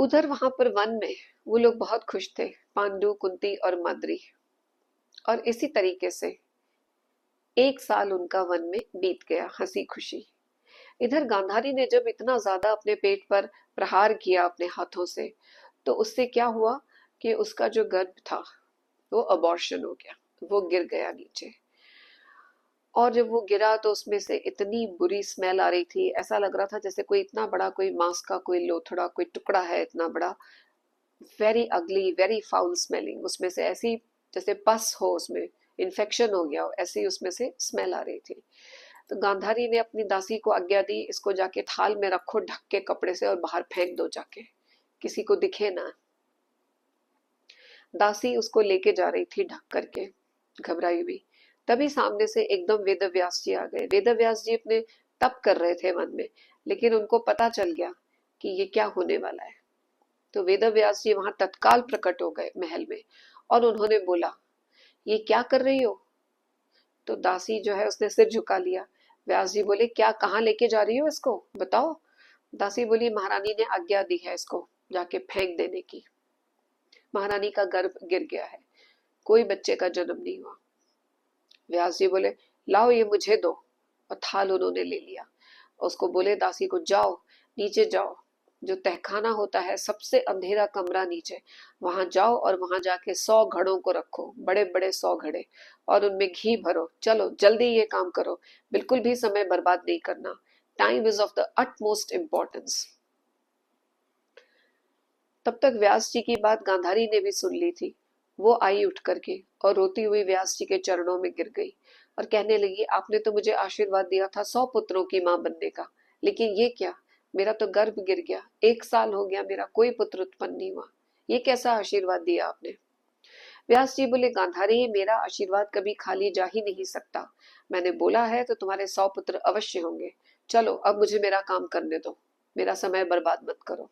उधर वहां पर वन में वो लोग बहुत खुश थे, पांडु, कुंती और माद्री। और इसी तरीके से एक साल उनका वन में बीत गया हंसी खुशी। इधर गांधारी ने जब इतना ज्यादा अपने पेट पर प्रहार किया अपने हाथों से, तो उससे क्या हुआ कि उसका जो गर्भ था वो अबॉर्शन हो गया, वो गिर गया नीचे। और जब वो गिरा तो उसमें से इतनी बुरी स्मेल आ रही थी, ऐसा लग रहा था जैसे कोई इतना बड़ा कोई मांस का कोई लोथड़ा, कोई टुकड़ा है इतना बड़ा। Very ugly, very foul smelling, उसमें से ऐसी जैसे पस हो, उसमें इन्फेक्शन हो गया हो, ऐसी उसमें से स्मेल आ रही थी। तो गांधारी ने अपनी दासी को आज्ञा दी, इसको जाके थाल में रखो ढक के कपड़े से और बाहर फेंक दो जाके, किसी को दिखे ना। दासी उसको लेके जा रही थी ढक करके, घबराई हुई। तभी सामने से एकदम वेद व्यास जी आ गए। वेद व्यास जी अपने तप कर रहे थे वन में, लेकिन उनको पता चल गया कि ये क्या होने वाला है। तो वेद व्यास जी वहां तत्काल प्रकट हो गए महल में, और उन्होंने बोला, ये क्या कर रही हो? तो दासी जो है उसने सिर झुका लिया। व्यास जी बोले, क्या, कहाँ लेके जा रही हो इसको, बताओ। दासी बोली, महारानी ने आज्ञा दी है इसको जाके फेंक देने की। महारानी का गर्भ गिर गया है, कोई बच्चे का जन्म नहीं हुआ। व्यास जी बोले, लाओ ये मुझे दो। और थाल उन्होंने ले लिया। उसको बोले दासी को, जाओ नीचे जाओ, जो तहखाना होता है सबसे अंधेरा कमरा नीचे, वहां जाओ और वहां जाके 100 घड़ों को रखो, बड़े बड़े 100 घड़े, और उनमें घी भरो। चलो जल्दी ये काम करो, बिल्कुल भी समय बर्बाद नहीं करना। Time is of the utmost importance. तब तक व्यास जी की बात गांधारी ने भी सुन ली थी। वो आई उठ करके और रोती हुई व्यास जी के चरणों में गिर गई और कहने लगी, आपने तो मुझे आशीर्वाद दिया था 100 पुत्रों की मां बनने का, लेकिन ये क्या, मेरा तो गर्भ गिर गया, 1 साल हो गया, मेरा कोई पुत्र उत्पन्न नहीं हुआ, ये कैसा आशीर्वाद दिया आपने? व्यास जी बोले, गांधारी, मेरा आशीर्वाद कभी खाली जा ही नहीं सकता। मैंने बोला है तो तुम्हारे 100 पुत्र अवश्य होंगे। चलो अब मुझे मेरा काम करने दो, मेरा समय बर्बाद मत करो।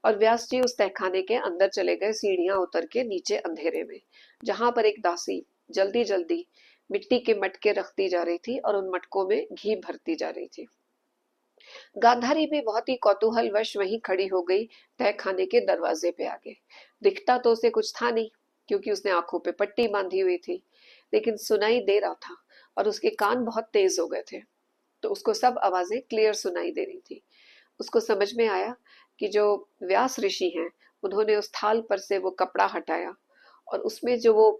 और व्यास जी उस तहखाने के अंदर चले गए, सीढ़ियां उतर के नीचे अंधेरे में, जहां पर एक दासी जल्दी जल्दी मिट्टी के मटके रखती जा रही थी और उन मटकों में घी भरती जा रही थी। गांधारी भी बहुत ही कौतूहलवश वहीं खड़ी हो गई, तहखाने के दरवाजे पे आगे। दिखता तो उसे कुछ था नहीं, क्योंकि उसने आंखों पे पट्टी बांधी हुई थी, लेकिन सुनाई दे रहा था, और उसके कान बहुत तेज हो गए थे, तो उसको सब आवाजें क्लियर सुनाई दे रही थी। उसको समझ में आया कि जो व्यास ऋषि हैं, उन्होंने उस थाल पर से वो कपड़ा हटाया, और उसमें जो वो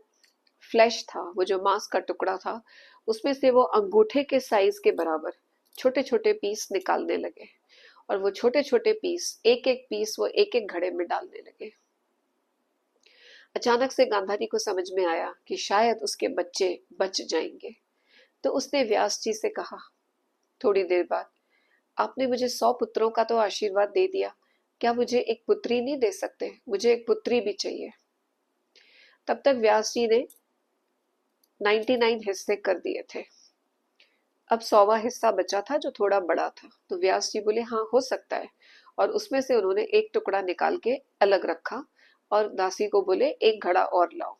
फ्लैश था, वो जो मांस का टुकड़ा था, उसमें से वो अंगूठे के साइज के बराबर छोटे छोटे पीस निकालने लगे। और वो छोटे छोटे पीस, एक एक पीस वो एक एक घड़े में डालने लगे। अचानक से गांधारी को समझ में आया कि शायद उसके बच्चे बच जाएंगे। तो उसने व्यास जी से कहा थोड़ी देर बाद, आपने मुझे 100 पुत्रों का तो आशीर्वाद दे दिया, क्या मुझे एक पुत्री नहीं दे सकते? मुझे एक पुत्री भी चाहिए। तब तक व्यास जी ने 99 हिस्से कर दिए थे। अब 100वां हिस्सा बचा था, जो थोड़ा बड़ा था। तो व्यास जी बोले, हाँ हो सकता है। और उसमें से उन्होंने एक टुकड़ा निकाल के अलग रखा, और दासी को बोले, एक घड़ा और लाओ।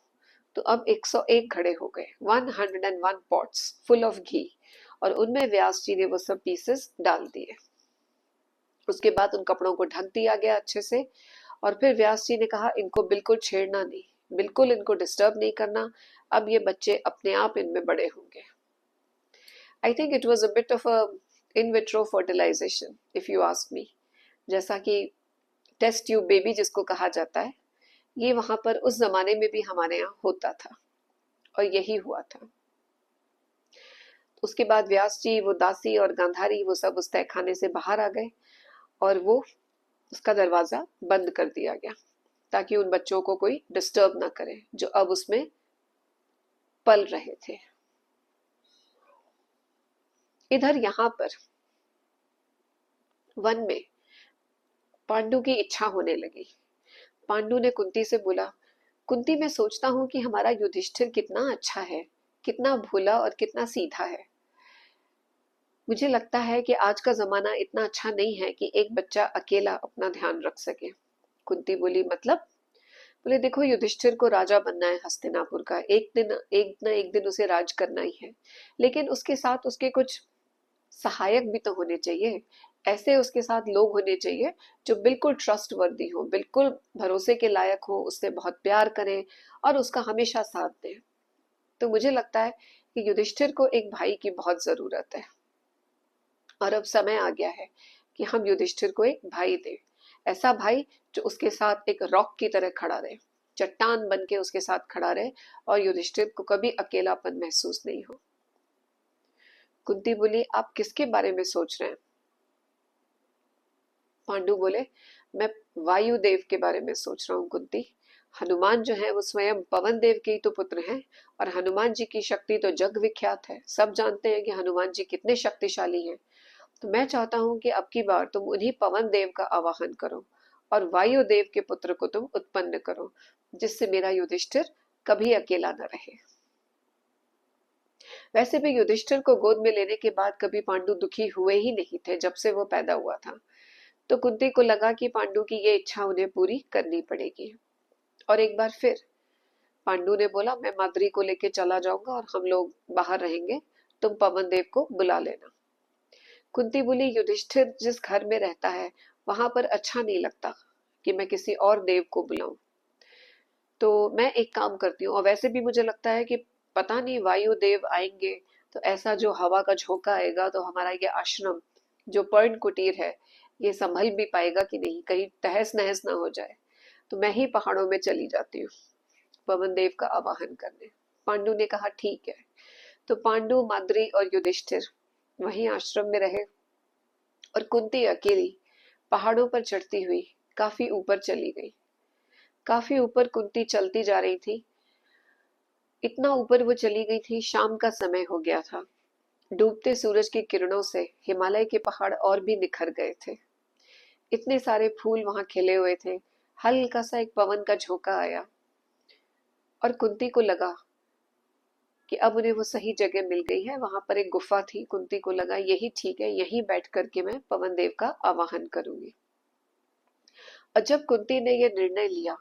तो अब 101 घड़े हो गए, 101 पॉट्स फुल ऑफ घी, और उनमें व्यास जी ने वो सब पीसेस डाल दिए। उसके बाद उन कपड़ों को ढक दिया गया अच्छे से, और फिर व्यास जी ने कहा, इनको बिल्कुल छेड़ना नहीं, बिल्कुल इनको डिस्टर्ब नहीं करना, अब ये बच्चे अपने आप इनमें बड़े होंगे। I think it was a bit of a in vitro fertilization if you ask me, जैसा कि टेस्ट ट्यूब बेबी जिसको कहा जाता है, ये वहां पर उस जमाने में भी हमारे यहाँ होता था, और यही हुआ था। उसके बाद व्यास जी, वो दासी और गांधारी, वो सब उस तहखाने से बाहर आ गए, और वो उसका दरवाजा बंद कर दिया गया, ताकि उन बच्चों को कोई डिस्टर्ब ना करे जो अब उसमें पल रहे थे। इधर यहाँ पर वन में पांडु की इच्छा होने लगी। पांडु ने कुंती से बोला, कुंती, मैं सोचता हूँ कि हमारा युधिष्ठिर कितना अच्छा है, कितना भोला और कितना सीधा है। मुझे लगता है कि आज का जमाना इतना अच्छा नहीं है कि एक बच्चा अकेला अपना ध्यान रख सके। कुंती बोली, मतलब? बोले, देखो, युधिष्ठिर को राजा बनना है हस्तिनापुर का, एक दिन उसे राज करना ही है, लेकिन उसके साथ उसके कुछ सहायक भी तो होने चाहिए। ऐसे उसके साथ लोग होने चाहिए जो बिल्कुल ट्रस्टवर्दी हो, बिल्कुल भरोसे के लायक हो, उससे बहुत प्यार करें और उसका हमेशा साथ दें। तो मुझे लगता है कि युधिष्ठिर को एक भाई की बहुत जरूरत है, और अब समय आ गया है कि हम युधिष्ठिर को एक भाई दें। ऐसा भाई जो उसके साथ एक रॉक की तरह खड़ा रहे, चट्टान बन के उसके साथ खड़ा रहे, और युधिष्ठिर को कभी अकेलापन महसूस नहीं हो। कुंती बोली, आप किसके बारे में सोच रहे हैं? पांडु बोले, मैं वायुदेव के बारे में सोच रहा हूँ कुंती। हनुमान जो है वो स्वयं पवन देव के ही तो पुत्र हैं, और हनुमान जी की शक्ति तो जग विख्यात है, सब जानते हैं कि हनुमान जी कितने शक्तिशाली हैं। तो मैं चाहता हूँ कि अब की बार तुम उन्हीं पवन देव का आवाहन करो और वायु देव के पुत्र को तुम उत्पन्न करो, जिससे मेरा युधिष्ठिर कभी अकेला न रहे। वैसे भी युधिष्ठिर को गोद में लेने के बाद कभी पांडु दुखी हुए ही नहीं थे जब से वो पैदा हुआ था। तो कुंती को लगा कि पांडु की ये इच्छा उन्हें पूरी करनी पड़ेगी। और एक बार फिर पांडु ने बोला, मैं माद्री को लेके चला जाऊंगा और हम लोग बाहर रहेंगे, तुम पवन देव को बुला लेना। कुंती बोली, युधिष्ठिर जिस घर में रहता है वहां पर अच्छा नहीं लगता कि मैं किसी और देव को बुलाऊं। तो मैं एक काम करती हूँ, और वैसे भी मुझे लगता है कि पता नहीं वायु देव आएंगे तो ऐसा जो हवा का झोंका आएगा तो हमारा ये आश्रम जो पर्ण कुटीर है ये संभल भी पाएगा कि नहीं, कहीं तहस नहस ना हो जाए। तो मैं ही पहाड़ों में चली जाती हूँ पवन देव का आवाहन करने। पांडु ने कहा, ठीक है। तो पांडु, माद्री और युधिष्ठिर वहीं आश्रम में रहे, और कुंती अकेली पहाड़ों पर चढ़ती हुई काफी ऊपर चली गई। काफी ऊपर कुंती चलती जा रही थी। इतना ऊपर वो चली गई थी, शाम का समय हो गया था। डूबते सूरज की किरणों से हिमालय के पहाड़ और भी निखर गए थे। इतने सारे फूल वहां खिले हुए थे। हल्का सा एक पवन का झोंका आया, और कुंती को लगा कि अब उन्हें वो सही जगह मिल गई है। वहां पर एक गुफा थी, कुंती को लगा यही ठीक है, यहीं बैठ करके मैं पवन देव का आवाहन करूंगी। और जब कुंती ने यह निर्णय लिया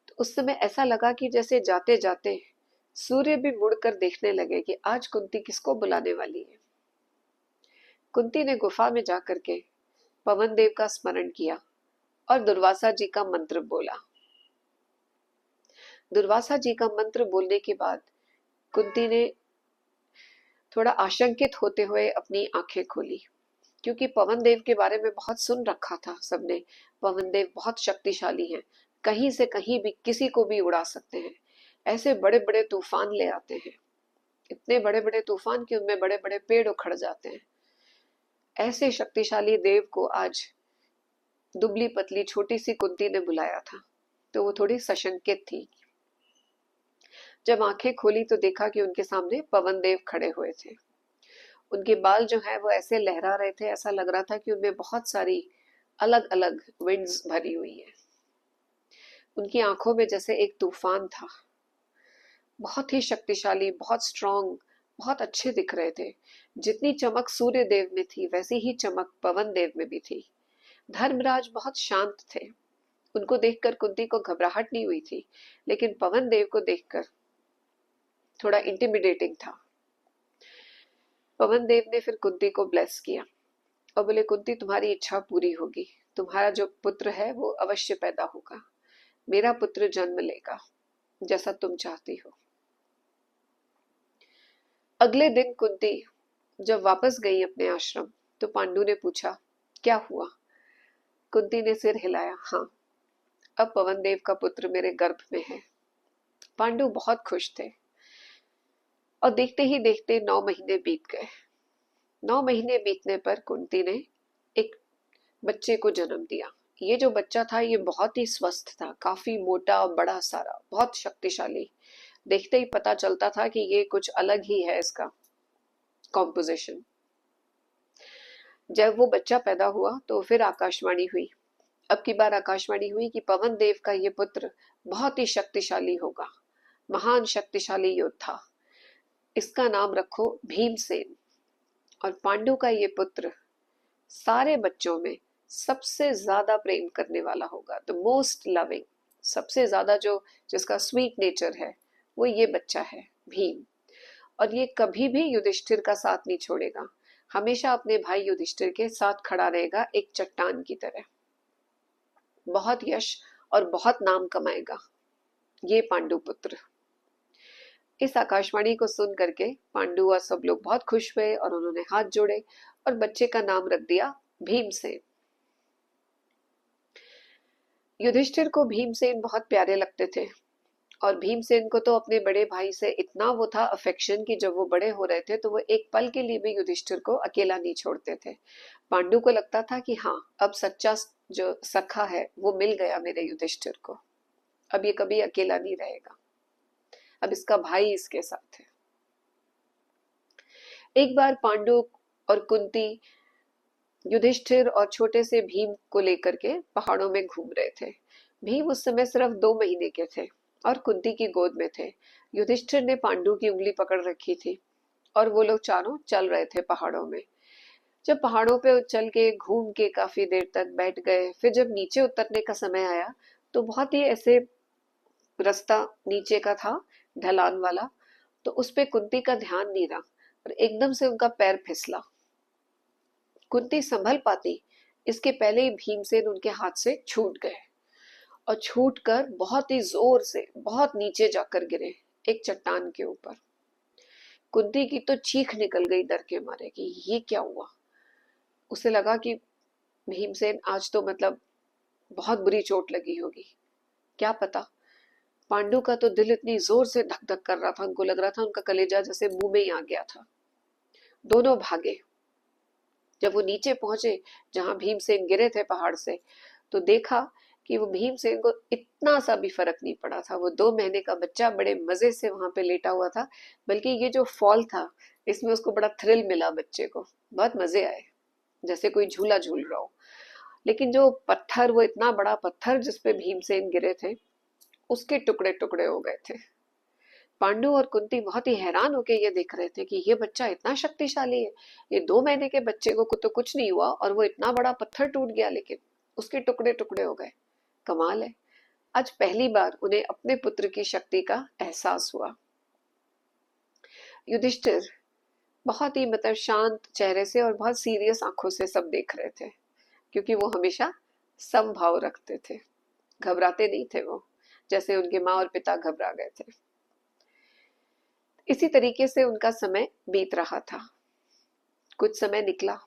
तो उस समय ऐसा लगा कि जैसे जाते जाते सूर्य भी मुड़कर देखने लगे कि आज कुंती किसको बुलाने वाली है। कुंती ने गुफा में जाकर के पवन देव का स्मरण किया और दुर्वासा जी का मंत्र बोला। दुर्वासा जी का मंत्र बोलने के बाद कुंती ने थोड़ा आशंकित होते हुए अपनी आंखें खोली, क्योंकि पवन देव के बारे में बहुत सुन रखा था सबने। पवन देव बहुत शक्तिशाली हैं, कहीं से कहीं भी किसी को भी उड़ा सकते हैं, ऐसे बड़े बड़े तूफान ले आते हैं, इतने बड़े बड़े तूफान कि उनमें बड़े बड़े पेड़ उखड़ जाते हैं। ऐसे शक्तिशाली देव को आज दुबली पतली छोटी सी कुंती ने बुलाया था, तो वो थोड़ी सशंकित थी। जब आंखें खोली तो देखा कि उनके सामने पवन देव खड़े हुए थे। उनके बाल जो है वो ऐसे लहरा रहे थे, ऐसा लग रहा था कि उनमें बहुत सारी अलग अलग विंड्स भरी हुई है। उनकी आंखों में जैसे एक तूफान था। बहुत ही शक्तिशाली, बहुत स्ट्रांग, बहुत अच्छे दिख रहे थे। जितनी चमक सूर्य देव में थी वैसी ही चमक पवन देव में भी थी। धर्मराज बहुत शांत थे। उनको देखकर कुंती को घबराहट नहीं हुई थी, लेकिन पवन देव को देखकर थोड़ा इंटिमिडेटिंग था। पवन देव ने फिर कुंती को ब्लेस किया और बोले, कुंती तुम्हारी इच्छा पूरी होगी, तुम्हारा जो पुत्र है वो अवश्य पैदा होगा, मेरा पुत्र जन्म लेगा जैसा तुम चाहती हो। अगले दिन कुंती जब वापस गई अपने आश्रम तो पांडु ने पूछा, क्या हुआ? कुंती ने सिर हिलाया, हाँ, अब पवन देव का पुत्र मेरे गर्भ में है। पांडु बहुत खुश थे, और देखते ही देखते 9 महीने बीत गए। 9 महीने बीतने पर कुंती ने एक बच्चे को जन्म दिया। ये जो बच्चा था ये बहुत ही स्वस्थ था, काफी मोटा, बड़ा सारा, बहुत शक्तिशाली। देखते ही पता चलता था कि ये कुछ अलग ही है इसका कॉम्पोजिशन। जब वो बच्चा पैदा हुआ तो फिर आकाशवाणी हुई। अब की बार आकाशवाणी हुई कि पवन देव का ये पुत्र बहुत ही शक्तिशाली होगा, महान शक्तिशाली योद्धा, इसका नाम रखो भीमसेन। और पांडु का ये पुत्र सारे बच्चों में सबसे ज्यादा प्रेम करने वाला होगा, द मोस्ट लविंग, सबसे ज्यादा जो जिसका स्वीट नेचर है वो ये बच्चा है, भीम। और ये कभी भी युधिष्ठिर का साथ नहीं छोड़ेगा, हमेशा अपने भाई युधिष्ठिर के साथ खड़ा रहेगा एक चट्टान की तरह, बहुत यश और बहुत नाम कमाएगा ये पांडु पुत्र। इस आकाशवाणी को सुन करके पांडु और सब लोग बहुत खुश हुए और उन्होंने हाथ जोड़े और बच्चे का नाम रख दिया भीमसेन। युधिष्ठिर को भीमसेन बहुत प्यारे लगते थे और भीमसेन को तो अपने बड़े भाई से इतना वो था अफेक्शन कि जब वो बड़े हो रहे थे तो वो एक पल के लिए भी युधिष्ठिर को अकेला नहीं छोड़ते थे। पांडु को लगता था कि हाँ, अब सच्चा जो सखा है वो मिल गया मेरे युधिष्ठिर को, अब ये कभी अकेला नहीं रहेगा, अब इसका भाई इसके साथ है। एक बार पांडु और कुंती युधिष्ठिर और छोटे से भीम को लेकर के पहाड़ों में घूम रहे थे। भीम उस समय सिर्फ 2 महीने के थे और कुंती की गोद में थे। युधिष्ठिर ने पांडु की उंगली पकड़ रखी थी और वो लोग चारों चल रहे थे पहाड़ों में। जब पहाड़ों पे चल के घूम के काफी देर तक बैठ गए, फिर जब नीचे उतरने का समय आया तो बहुत ही ऐसे रास्ता नीचे का था, ढलान वाला, तो उस पे कुंती का ध्यान नहीं रहा और एकदम से उनका पैर फिसला। कुंती संभल पाती इसके पहले ही भीमसेन उनके हाथ से छूट गए और छूट कर बहुत ही जोर से बहुत नीचे जाकर गिरे एक चट्टान के ऊपर। कुंती की तो चीख निकल गई डर के मारे कि ये क्या हुआ। उसे लगा कि भीमसेन आज तो मतलब बहुत बुरी चोट लगी होगी, क्या पता। पांडु का तो दिल इतनी जोर से धक धक कर रहा था, उनको लग रहा था उनका कलेजा जैसे मुंह में ही आ गया था। दोनों भागे। जब वो नीचे पहुंचे जहां भीमसेन गिरे थे पहाड़ से, तो देखा कि वो भीमसेन को इतना सा भी फर्क नहीं पड़ा था। वो 2 महीने का बच्चा बड़े मजे से वहां पे लेटा हुआ था, बल्कि ये जो फॉल था इसमें उसको बड़ा थ्रिल मिला, बच्चे को बहुत मजे आए, जैसे कोई झूला झूल रहा हो। लेकिन जो पत्थर, वो इतना बड़ा पत्थर जिसपे भीमसेन गिरे थे, उसके टुकड़े टुकड़े हो गए थे। पांडु और कुंती बहुत ही हैरान होके ये देख रहे थे कि ये बच्चा इतना शक्तिशाली है। ये 2 महीने के बच्चे को तो कुछ नहीं हुआ और वो इतना बड़ा पत्थर टूट गया, लेकिन उसके टुकड़े टुकड़े हो गए। कमाल है। आज पहली बार उन्हें अपने पुत्र की शक्ति का एहसास हुआ। युधिष्ठिर बहुत ही मतलब शांत चेहरे से और बहुत सीरियस आंखों से सब देख रहे थे, क्योंकि वो हमेशा समभाव रखते थे, घबराते नहीं थे वो, जैसे उनके माँ और पिता घबरा गए थे। इसी तरीके से उनका समय बीत रहा था। कुछ समय निकला।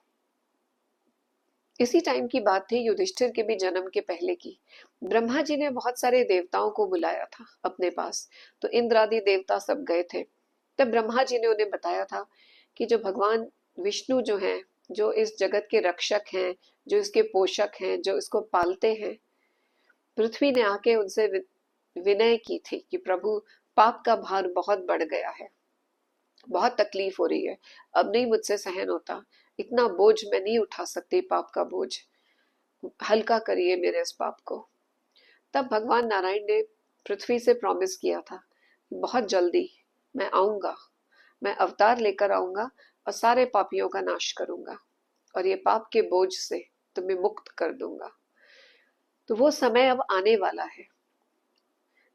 इसी टाइम की बात थी युधिष्ठिर के भी जन्म के पहले की। ब्रह्मा जी ने बहुत सारे देवताओं को बुलाया था अपने पास, तो इंद्र आदि देवता सब गए थे। तब ब्रह्मा जी ने उन्हें बताया था कि जो भगवान विष्णु जो हैं, जो इस जगत के रक्षक हैं, जो इसके पोषक हैं, जो इसको पालते हैं, पृथ्वी ने आके उनसे विनय की थी कि प्रभु, पाप का भार बहुत बढ़ गया है, बहुत तकलीफ हो रही है, अब नहीं मुझसे सहन होता, इतना बोझ मैं नहीं उठा सकती, पाप का बोझ हल्का करिए मेरे इस पाप को। तब भगवान नारायण ने पृथ्वी से प्रॉमिस किया था, बहुत जल्दी मैं आऊंगा, मैं अवतार लेकर आऊंगा और सारे पापियों का नाश करूंगा और ये पाप के बोझ से तुम्हें मुक्त कर दूंगा। तो वो समय अब आने वाला है।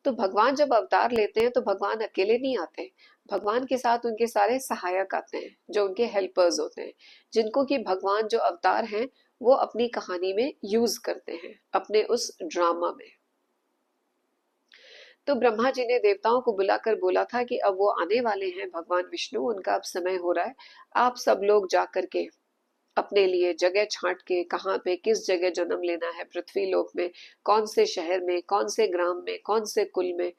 तो भगवान जब अवतार लेते हैं तो भगवान अकेले नहीं आते, भगवान के साथ उनके सारे सहायक आते हैं, जो उनके हेल्पर्स होते हैं, जिनको कि भगवान जो अवतार हैं वो अपनी कहानी में यूज करते हैं, अपने उस ड्रामा में। तो ब्रह्मा जी ने देवताओं को बुलाकर बोला था कि अब वो आने वाले हैं भगवान विष्णु, उनका अब समय हो रहा है, आप सब लोग जा करके अपने लिए जगह छांट के, कहाँ पे किस जगह जन्म लेना है पृथ्वी लोक में, कौन से शहर में, कौन से ग्राम में, कौन से कुल में,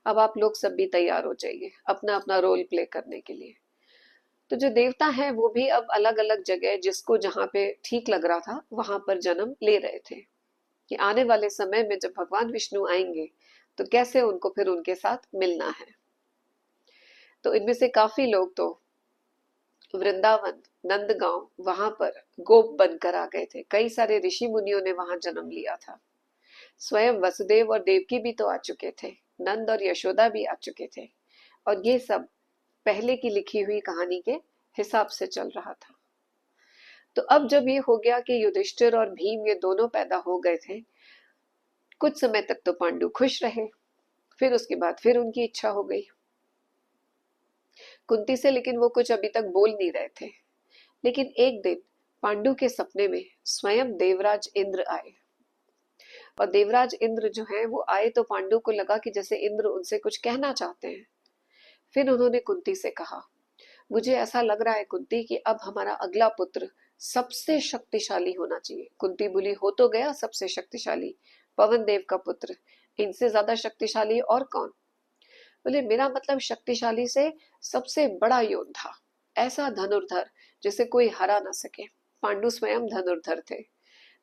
अब आप लोग सब भी तैयार हो जाइए अपना अपना रोल प्ले करने के लिए। तो जो देवता हैं वो भी अब अलग अलग जगह, जिसको जहाँ पे ठीक लग रहा था वहां पर जन्म ले रहे थे, कि आने वाले समय में जब भगवान विष्णु आएंगे तो कैसे उनको फिर उनके साथ मिलना है। तो इनमें से काफी लोग तो वृंदावन, नंदगांव, वहां पर गोप बनकर आ गए थे। कई सारे ऋषि मुनियों ने वहां जन्म लिया था। स्वयं वसुदेव और देवकी भी तो आ चुके थे, नंद और यशोदा भी आ चुके थे, और ये सब पहले की लिखी हुई कहानी के हिसाब से चल रहा था। तो अब जब ये हो गया कि युधिष्ठिर और भीम ये दोनों पैदा हो गए थे, कुछ समय तक तो पांडु खुश रहे, फिर उसके बाद फिर उनकी इच्छा हो गई कुंती से, लेकिन वो कुछ अभी तक बोल नहीं रहे थे। लेकिन एक दिन पांडु के सपने में स्वयं देवराज इंद्र आए। और देवराज इंद्र जो है वो आए तो पांडु को लगा कि जैसे इंद्र उनसे कुछ कहना चाहते हैं। फिर उन्होंने कुंती से कहा, मुझे ऐसा लग रहा है कुंती कि अब हमारा अगला पुत्र सबसे शक्तिशाली होना चाहिए। कुंती बोली, हो तो गया सबसे शक्तिशाली, पवन देव का पुत्र, इनसे ज्यादा शक्तिशाली और कौन? बोले, मेरा मतलब शक्तिशाली से सबसे बड़ा योद्धा, ऐसा धनुर्धर जिसे कोई हरा ना सके। पांडु स्वयं धनुर्धर थे,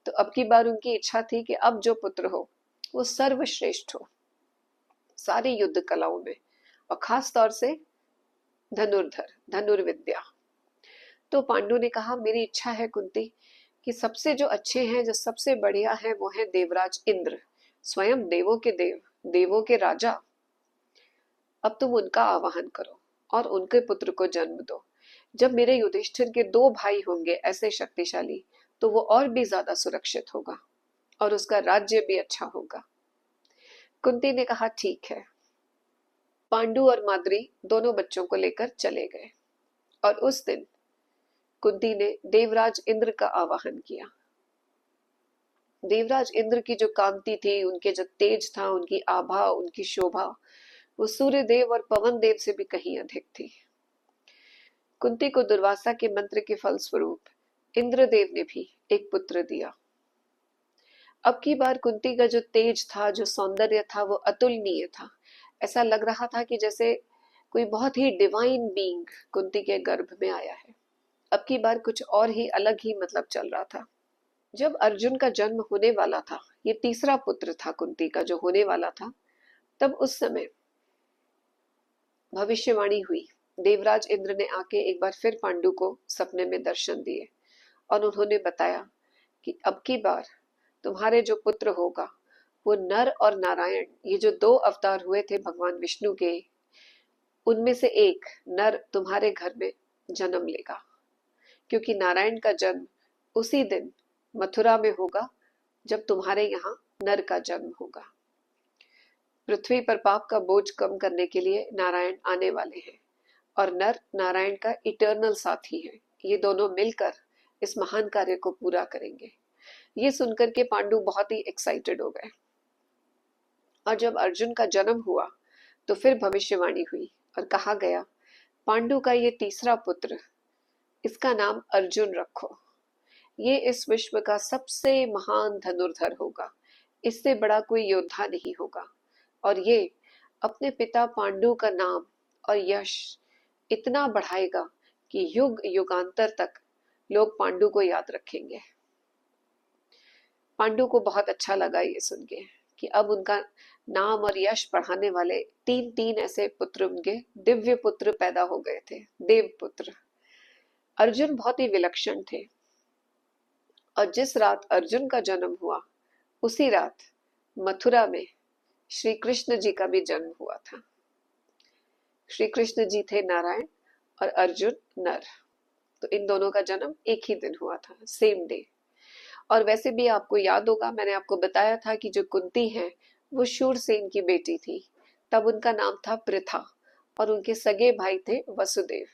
तो अब की बार उनकी इच्छा थी कि अब जो पुत्र हो वो सर्वश्रेष्ठ हो सारी युद्ध कलाओं में, और खास तौर से धनुर्धर, धनुर्विद्या। तो पांडु ने कहा, मेरी इच्छा है कुंती कि सबसे जो अच्छे हैं, जो सबसे बढ़िया है, वो है देवराज इंद्र, स्वयं देवों के देव, देवों के राजा। अब तुम उनका आवाहन करो और उनके पुत्र को जन्म दो। जब मेरे युधिष्ठिर के 2 भाई होंगे ऐसे शक्तिशाली, तो वो और भी ज्यादा सुरक्षित होगा और उसका राज्य भी अच्छा होगा। कुंती ने कहा, ठीक है। पांडु और माद्री दोनों बच्चों को लेकर चले गए और उस दिन कुंती ने देवराज इंद्र का आवाहन किया। देवराज इंद्र की जो कांति थी, उनके जो तेज था, उनकी आभा, उनकी शोभा, वो सूर्य देव और पवन देव से भी कहीं अधिक थी। कुंती को दुर्वासा के मंत्र के फलस्वरूप इंद्रदेव ने भी एक पुत्र दिया। अब की बार कुंती का जो तेज था, जो सौंदर्य था, वो अतुलनीय था। ऐसा लग रहा था कि जैसे कोई बहुत ही डिवाइन बीइंग कुंती के गर्भ में आया है। अब की बार कुछ और ही अलग ही मतलब चल रहा था। जब अर्जुन का जन्म होने वाला था, ये तीसरा पुत्र था कुंती का जो होने वाला था, तब उस समय भविष्यवाणी हुई। देवराज इंद्र ने आके एक बार फिर पांडु को सपने में दर्शन दिए और उन्होंने बताया कि अब की बार तुम्हारे जो पुत्र होगा वो नर और नारायण, ये जो 2 अवतार हुए थे भगवान विष्णु के, उनमें से एक नर तुम्हारे घर में जन्म लेगा, क्योंकि नारायण का जन्म उसी दिन मथुरा में होगा जब तुम्हारे यहाँ नर का जन्म होगा। पृथ्वी पर पाप का बोझ कम करने के लिए नारायण आने वाले हैं और नर नारायण का इटर्नल साथी है। ये दोनों मिलकर इस महान कार्य को पूरा करेंगे। ये सुनकर के पांडु बहुत ही एक्साइटेड हो गए। और जब अर्जुन का जन्म हुआ तो फिर भविष्यवाणी हुई और कहा गया, पांडु का ये तीसरा पुत्र, इसका नाम अर्जुन रखो। ये इस विश्व का सबसे महान धनुर्धर होगा, इससे बड़ा कोई योद्धा नहीं होगा, और ये अपने पिता पांडु का नाम और यश इतना बढ़ाएगा कि युग युगांतर तक लोग पांडु को याद रखेंगे। पांडु को बहुत अच्छा लगा ये सुन के कि अब उनका नाम और यश बढ़ाने वाले 3 ऐसे पुत्र, उनके दिव्य पुत्र पैदा हो गए थे, देव पुत्र। अर्जुन बहुत ही विलक्षण थे और जिस रात अर्जुन का जन्म हुआ उसी रात मथुरा में श्री कृष्ण जी का भी जन्म हुआ था। श्री कृष्ण जी थे नारायण और अर्जुन नर, तो इन दोनों का जन्म एक ही दिन हुआ था, सेम डे। और वैसे भी आपको याद होगा, मैंने आपको बताया था कि जो कुंती है वो शूरसेन की बेटी थी, तब उनका नाम था पृथा और उनके सगे भाई थे वसुदेव।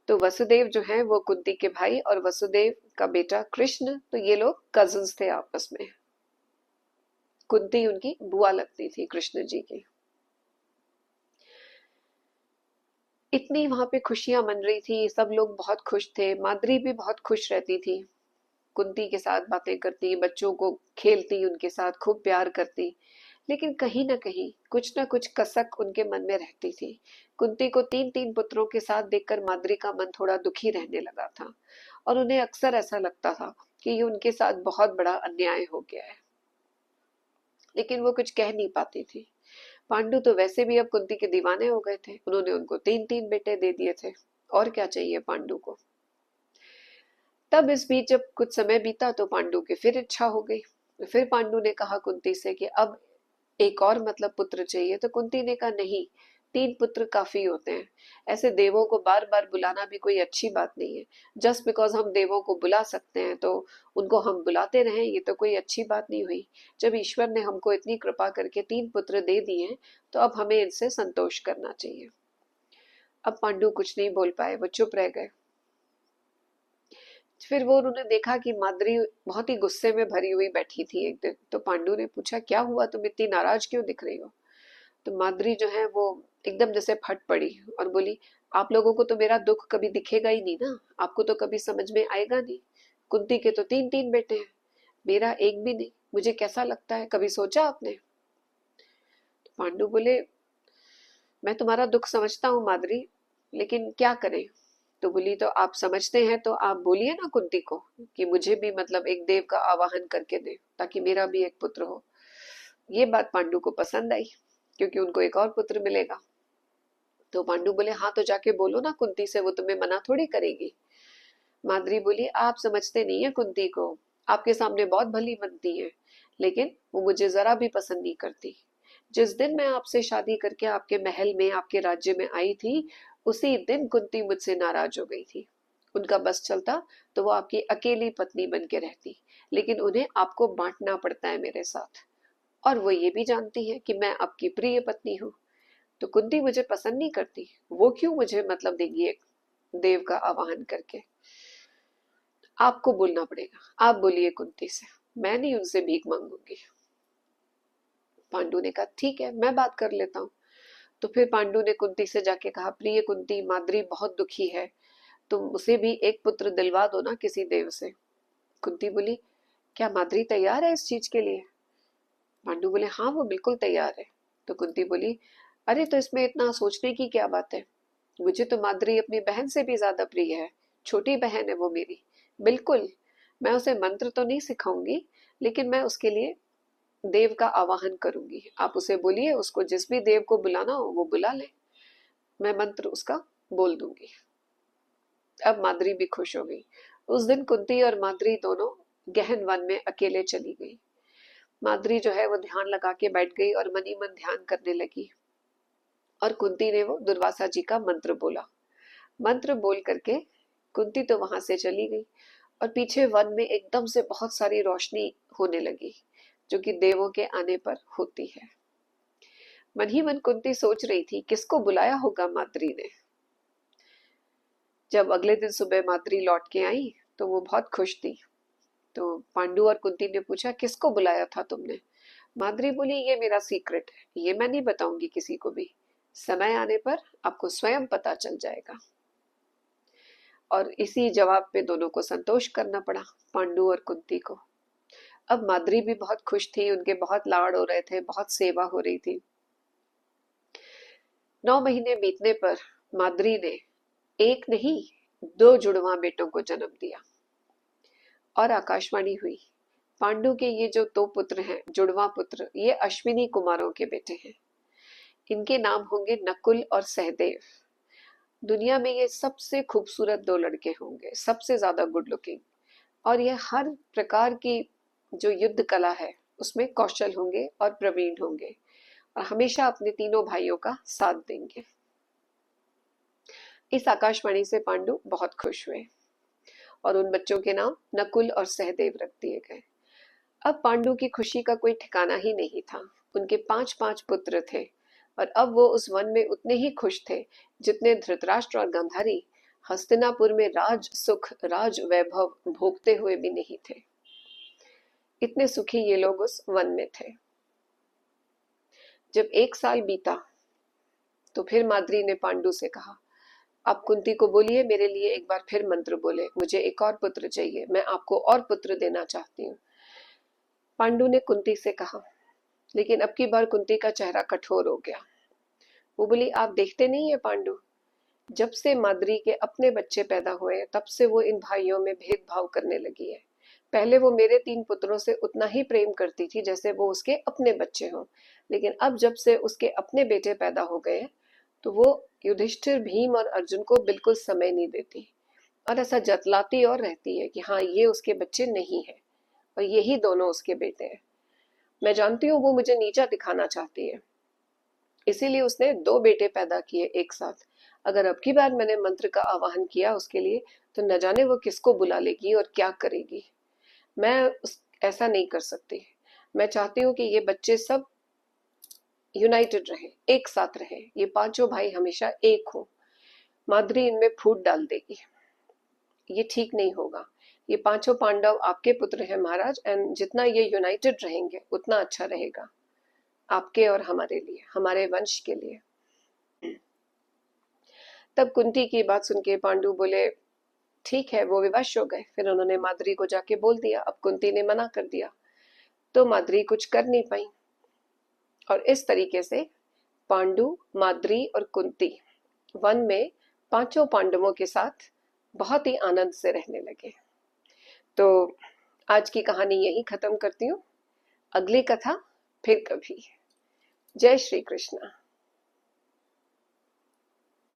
तो वसुदेव जो है वो कुंती के भाई और वसुदेव का बेटा कृष्ण, तो ये लोग कजिन्स थे आपस में। कुंती उनकी बुआ लगती थी कृष्ण जी की। इतनी वहां पे खुशियां मन रही थी, सब लोग बहुत खुश थे। माद्री भी बहुत खुश रहती थी, कुंती के साथ बातें करती, बच्चों को खेलती, उनके साथ खूब प्यार करती। लेकिन कहीं ना कहीं कुछ ना कुछ कसक उनके मन में रहती थी। कुंती को 3 पुत्रों के साथ देखकर माद्री का मन थोड़ा दुखी रहने लगा था और उन्हें अक्सर ऐसा लगता था कि ये उनके साथ बहुत बड़ा अन्याय हो गया है, लेकिन वो कुछ कह नहीं पाती थी। पांडु तो वैसे भी अब कुंती के दीवाने हो गए थे, उन्होंने उनको 3 बेटे दे दिए थे, और क्या चाहिए पांडु को। तब इस बीच जब कुछ समय बीता तो पांडु की फिर इच्छा हो गई। फिर पांडु ने कहा कुंती से कि अब एक और मतलब पुत्र चाहिए। तो कुंती ने कहा, नहीं, 3 पुत्र काफी होते हैं। ऐसे देवों को बार बार बुलाना भी कोई अच्छी बात नहीं है। जस्ट बिकॉज हम देवों को बुला सकते हैं तो उनको हम बुलाते रहें, ये तो कोई अच्छी बात नहीं हुई। जब ईश्वर ने हमको इतनी कृपा करके 3 पुत्र दे दिए तो अब हमें इनसे संतोष करना चाहिए। अब पांडु कुछ नहीं बोल पाए, वो चुप रह गए। फिर वो उन्होंने देखा कि माद्री बहुत ही गुस्से में भरी हुई बैठी थी एक दिन। तो पांडु ने पूछा, क्या हुआ, तुम इतनी नाराज क्यों दिख रही हो? तो माद्री जो है वो एकदम जैसे फट पड़ी और बोली, आप लोगों को तो मेरा दुख कभी दिखेगा ही नहीं ना, आपको तो कभी समझ में आएगा नहीं। कुंती के तो 3 3 बेटे हैं, मेरा एक भी नहीं, मुझे कैसा लगता है, कभी सोचा आपने? तो पांडु बोले, मैं तुम्हारा दुख समझता हूँ माद्री, लेकिन क्या करें? तो बोली, तो आप समझते हैं तो आप बोलिए ना कुंती को कि मुझे भी मतलब एक देव का आवाहन करके दे, ताकि मेरा भी एक पुत्र हो। ये बात पांडु को पसंद आई, क्योंकि उनको एक और पुत्र मिलेगा। तो पांडु बोले, हाँ तो जाके बोलो ना कुंती से, वो तुम्हें मना थोड़ी करेगी। माद्री बोली, आप समझते नहीं है कुंती को, आपके सामने बहुत भली बनती है, लेकिन वो मुझे जरा भी पसंद नहीं करती। जिस दिन मैं आपसे शादी करके आपके महल में, आपके राज्य में आई थी, उसी दिन कुंती मुझसे नाराज हो गई थी। उनका बस चलता तो वो आपकी अकेली पत्नी बन के रहती, लेकिन उन्हें आपको बांटना पड़ता है मेरे साथ। और वो ये भी जानती है कि मैं आपकी प्रिय पत्नी हूँ। तो कुंती मुझे पसंद नहीं करती, वो क्यों मुझे मतलब देगी एक देव का आवाहन करके? आपको बोलना पड़ेगा, आप बोलिए कुंती से, मैं नहीं उनसे भीख मांगूंगी। पांडु ने कहा, ठीक है, मैं बात कर लेता हूँ। तो फिर पांडु ने कुंती से जाके कहा, प्रिय कुंती, माद्री बहुत दुखी है, तुम उसे भी एक पुत्र दिलवा दो ना किसी देव से। कुंती बोली, क्या माद्री तैयार है इस चीज के लिए? पांडु बोले, हाँ वो बिल्कुल तैयार है। तो कुंती बोली, अरे तो इसमें इतना सोचने की क्या बात है, मुझे तो माद्री अपनी बहन से भी ज्यादा प्रिय है, छोटी बहन है वो मेरी। बिल्कुल, मैं उसे मंत्र तो नहीं सिखाऊंगी, लेकिन मैं उसके लिए देव का आवाहन करूंगी। आप उसे बोलिए, उसको जिस भी देव को बुलाना हो वो बुला ले, मैं मंत्र उसका बोल दूंगी। अब माद्री भी खुश हो गई। उस दिन कुंती और माद्री दोनों गहन वन में अकेले चली गई। माद्री जो है वो ध्यान लगा के बैठ गई और मनी मन ध्यान करने लगी। और कुंती ने वो दुर्वासा जी का मंत्र बोला। मंत्र बोल करके कुंती तो वहां से चली गई, और पीछे वन में एकदम से बहुत सारी रोशनी होने लगी, जो कि देवों के आने पर होती है। मन ही मन कुंती सोच रही थी, किसको बुलाया होगा माद्री ने। जब अगले दिन सुबह माद्री लौट के आई तो वो बहुत खुश थी। तो पांडु और कुंती ने पूछा, किसको बुलाया था तुमने? माद्री बोली, ये मेरा सीक्रेट है, ये मैं नहीं बताऊंगी किसी को भी, समय आने पर आपको स्वयं पता चल जाएगा। और इसी जवाब पे दोनों को संतोष करना पड़ा, पांडु और कुंती को। अब माद्री भी बहुत खुश थी, उनके बहुत लाड़ हो रहे थे, बहुत सेवा हो रही थी। 9 महीने बीतने पर माद्री ने एक नहीं, 2 जुड़वा बेटों को जन्म दिया। और आकाशवाणी हुई, पांडु के ये जो 2 पुत्र हैं, जुड़वा पुत्र, ये अश्विनी कुमारों के बेटे हैं। इनके नाम होंगे नकुल और सहदेव। दुनिया में ये सबसे खूबसूरत 2 लड़के होंगे, सबसे ज्यादा गुड लुकिंग। और ये हर प्रकार की जो युद्ध कला है उसमें कौशल होंगे और प्रवीण होंगे, और हमेशा अपने तीनों भाइयों का साथ देंगे। इस आकाशवाणी से पांडु बहुत खुश हुए, और उन बच्चों के नाम नकुल और सहदेव रख दिए गए। अब पांडु की खुशी का कोई ठिकाना ही नहीं था। उनके 5 5 पुत्र थे, और अब वो उस वन में उतने ही खुश थे जितने धृतराष्ट्र और गांधारी हस्तिनापुर में राज सुख, राज वैभव भोगते हुए भी नहीं थे। इतने सुखी ये लोग उस वन में थे। जब 1 साल बीता तो फिर माद्री ने पांडु से कहा, आप कुंती को बोलिए मेरे लिए एक बार फिर मंत्र बोले, मुझे एक और पुत्र चाहिए, मैं आपको और पुत्र देना चाहती हूँ। पांडु ने कुंती से कहा, लेकिन अब की बार कुंती का चेहरा कठोर हो गया। वो बोली, आप देखते नहीं है पांडु, जब से माद्री के अपने बच्चे पैदा हुए तब से वो इन भाइयों में भेदभाव करने लगी है। पहले वो मेरे 3 पुत्रों से उतना ही प्रेम करती थी जैसे वो उसके अपने बच्चे हों, लेकिन अब जब से उसके अपने बेटे पैदा हो गए तो वो युधिष्ठिर, भीम और अर्जुन को बिल्कुल समय नहीं देती, और ऐसा जतलाती और रहती है कि हाँ ये उसके बच्चे नहीं है और यही दोनों उसके बेटे हैं। मैं जानती हूँ वो मुझे नीचा दिखाना चाहती है, इसीलिए उसने 2 बेटे पैदा किए एक साथ। अगर अब की बार मैंने मंत्र का आवाहन किया उसके लिए तो न जाने वो किसको बुला लेगी और क्या करेगी। ऐसा नहीं कर सकती। मैं चाहती हूँ कि ये बच्चे सब यूनाइटेड रहे, एक साथ रहे, ये 5 भाई हमेशा एक हो। माद्री इनमें फूट डाल देगी, ये ठीक नहीं होगा। ये पांचों पांडव आपके पुत्र हैं महाराज, एंड जितना ये यूनाइटेड रहेंगे उतना अच्छा रहेगा आपके और हमारे लिए, हमारे वंश के लिए। तब कुंती की बात सुन के पांडु बोले ठीक है, वो विवश हो गए। फिर उन्होंने माद्री को जाके बोल दिया। अब कुंती ने मना कर दिया तो माद्री कुछ कर नहीं पाई, और इस तरीके से पांडु, माद्री और कुंती वन में पांचों पांडवों के साथ बहुत ही आनंद से रहने लगे। तो आज की कहानी यही खत्म करती हूँ। अगली कथा फिर कभी। जय श्री कृष्ण।